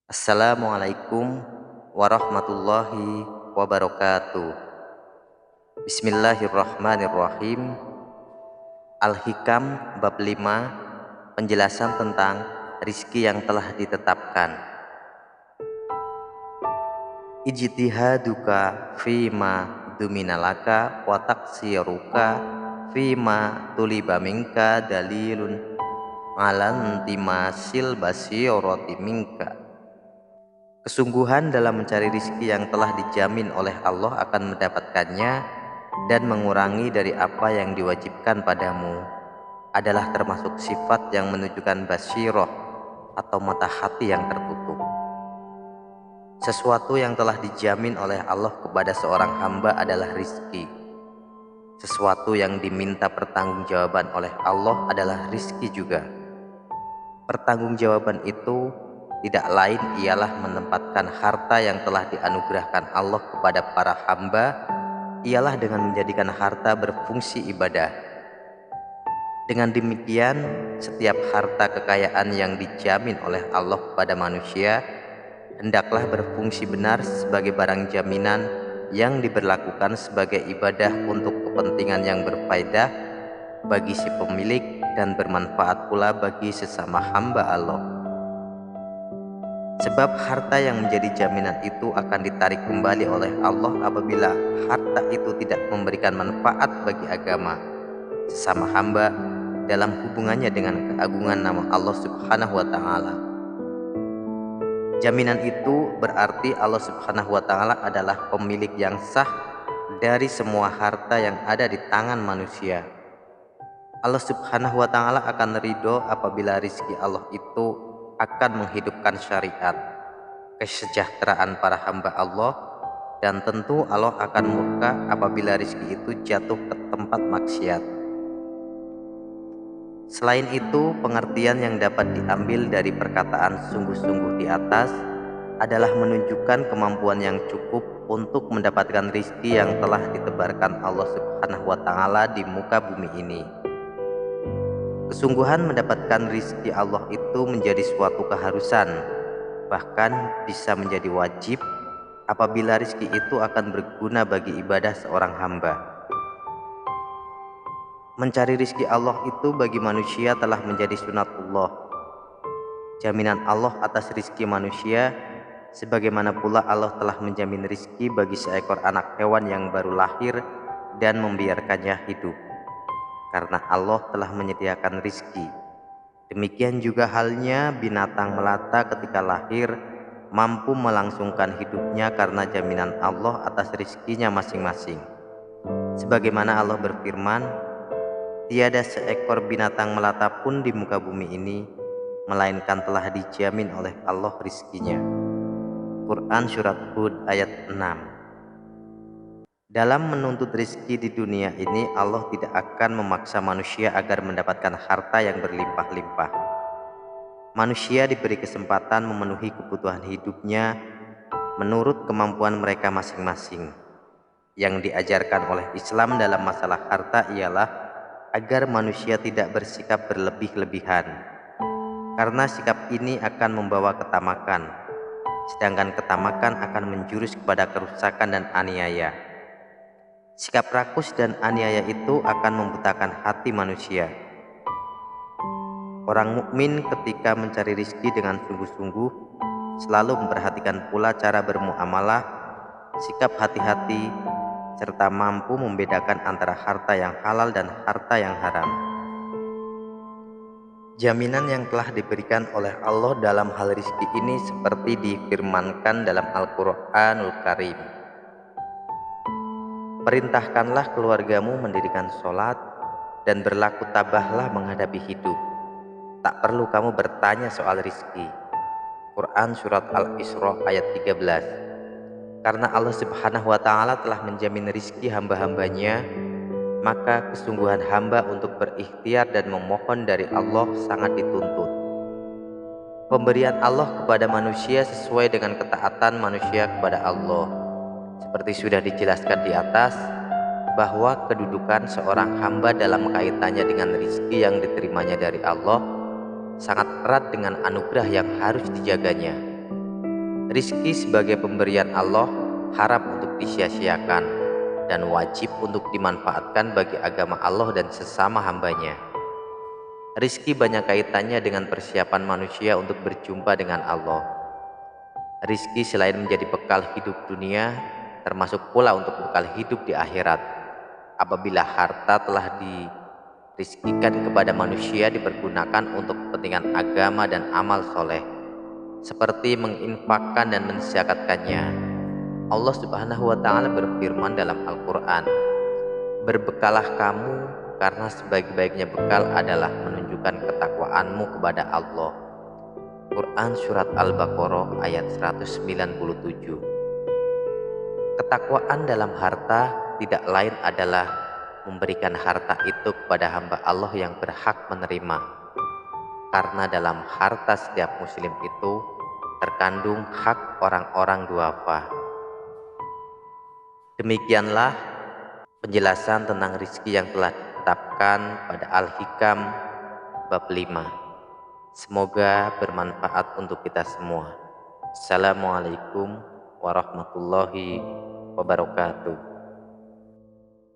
Assalamualaikum warahmatullahi wabarakatuh. Bismillahirrahmanirrahim. Al-Hikam bab 5, penjelasan tentang rizki yang telah ditetapkan. Ijtihaduka fima duminalaka wa taksiruka fima tuliba minka dalilun ala intimasil basirati minka. Kesungguhan dalam mencari rizki yang telah dijamin oleh Allah akan mendapatkannya dan mengurangi dari apa yang diwajibkan padamu adalah termasuk sifat yang menunjukkan basiroh atau mata hati yang tertutup. Sesuatu yang telah dijamin oleh Allah kepada seorang hamba adalah rizki. Sesuatu yang diminta pertanggungjawaban oleh Allah adalah rizki juga. Pertanggungjawaban itu tidak lain ialah menempatkan harta yang telah dianugerahkan Allah kepada para hamba, ialah dengan menjadikan harta berfungsi ibadah. Dengan demikian, setiap harta kekayaan yang dijamin oleh Allah kepada manusia hendaklah berfungsi benar sebagai barang jaminan yang diberlakukan sebagai ibadah untuk kepentingan yang berfaedah bagi si pemilik dan bermanfaat pula bagi sesama hamba Allah. Sebab harta yang menjadi jaminan itu akan ditarik kembali oleh Allah apabila harta itu tidak memberikan manfaat bagi agama sesama hamba dalam hubungannya dengan keagungan nama Allah Subhanahu wa Ta'ala. Jaminan itu berarti Allah Subhanahu wa Ta'ala adalah pemilik yang sah dari semua harta yang ada di tangan manusia. Allah Subhanahu wa Ta'ala akan ridho apabila rizki Allah itu akan menghidupkan syariat, kesejahteraan para hamba Allah, dan tentu Allah akan murka apabila rizki itu jatuh ke tempat maksiat. Selain itu, pengertian yang dapat diambil dari perkataan sungguh-sungguh di atas adalah menunjukkan kemampuan yang cukup untuk mendapatkan rizki yang telah ditebarkan Allah Subhanahu wa Ta'ala di muka bumi ini. Kesungguhan mendapatkan rizki Allah itu menjadi suatu keharusan, bahkan bisa menjadi wajib apabila rizki itu akan berguna bagi ibadah seorang hamba. Mencari rizki Allah itu bagi manusia telah menjadi sunatullah, jaminan Allah atas rizki manusia, sebagaimana pula Allah telah menjamin rizki bagi seekor anak hewan yang baru lahir dan membiarkannya hidup. Karena Allah telah menyediakan rizki. Demikian juga halnya binatang melata ketika lahir mampu melangsungkan hidupnya karena jaminan Allah atas rizkinya masing-masing. Sebagaimana Allah berfirman, tiada seekor binatang melata pun di muka bumi ini melainkan telah dijamin oleh Allah rizkinya. Quran Surat Hud ayat 6. Dalam menuntut rizki di dunia ini, Allah tidak akan memaksa manusia agar mendapatkan harta yang berlimpah-limpah. Manusia diberi kesempatan memenuhi kebutuhan hidupnya menurut kemampuan mereka masing-masing. Yang diajarkan oleh Islam dalam masalah harta ialah agar manusia tidak bersikap berlebih-lebihan, karena sikap ini akan membawa ketamakan, sedangkan ketamakan akan menjurus kepada kerusakan dan aniaya. Sikap rakus dan aniaya itu akan membutakan hati manusia. Orang mukmin ketika mencari rizki dengan sungguh-sungguh selalu memperhatikan pula cara bermuamalah, sikap hati-hati, serta mampu membedakan antara harta yang halal dan harta yang haram. Jaminan yang telah diberikan oleh Allah dalam hal rizki ini seperti difirmankan dalam Al-Quranul Karim. Perintahkanlah keluargamu mendirikan sholat dan berlaku tabahlah menghadapi hidup. Tak perlu kamu bertanya soal rizki. Quran Surat Al-Isra ayat 13. Karena Allah Subhanahu wa Ta'ala telah menjamin rizki hamba-hambanya, maka kesungguhan hamba untuk berikhtiar dan memohon dari Allah sangat dituntut. Pemberian Allah kepada manusia sesuai dengan ketaatan manusia kepada Allah. Seperti sudah dijelaskan di atas, bahwa kedudukan seorang hamba dalam kaitannya dengan rizki yang diterimanya dari Allah sangat erat dengan anugerah yang harus dijaganya. Rizki sebagai pemberian Allah haram untuk disia-siakan dan wajib untuk dimanfaatkan bagi agama Allah dan sesama hambanya. Rizki banyak kaitannya dengan persiapan manusia untuk berjumpa dengan Allah. Rizki selain menjadi bekal hidup dunia, termasuk pula untuk bekal hidup di akhirat. Apabila harta telah dirizkikan kepada manusia dipergunakan untuk kepentingan agama dan amal soleh, seperti menginfakkan dan mensyakatkannya. Allah Subhanahu wa Ta'ala berfirman dalam Al-Quran, "Berbekalah kamu, karena sebaik-baiknya bekal adalah menunjukkan ketakwaanmu kepada Allah." Quran Surat Al-Baqarah ayat 197. Ketakwaan dalam harta tidak lain adalah memberikan harta itu kepada hamba Allah yang berhak menerima, karena dalam harta setiap muslim itu terkandung hak orang-orang duafa. Demikianlah penjelasan tentang rizki yang telah ditetapkan pada Al-Hikam bab 5. Semoga bermanfaat untuk kita semua. Assalamualaikum warahmatullahi wabarakatuh.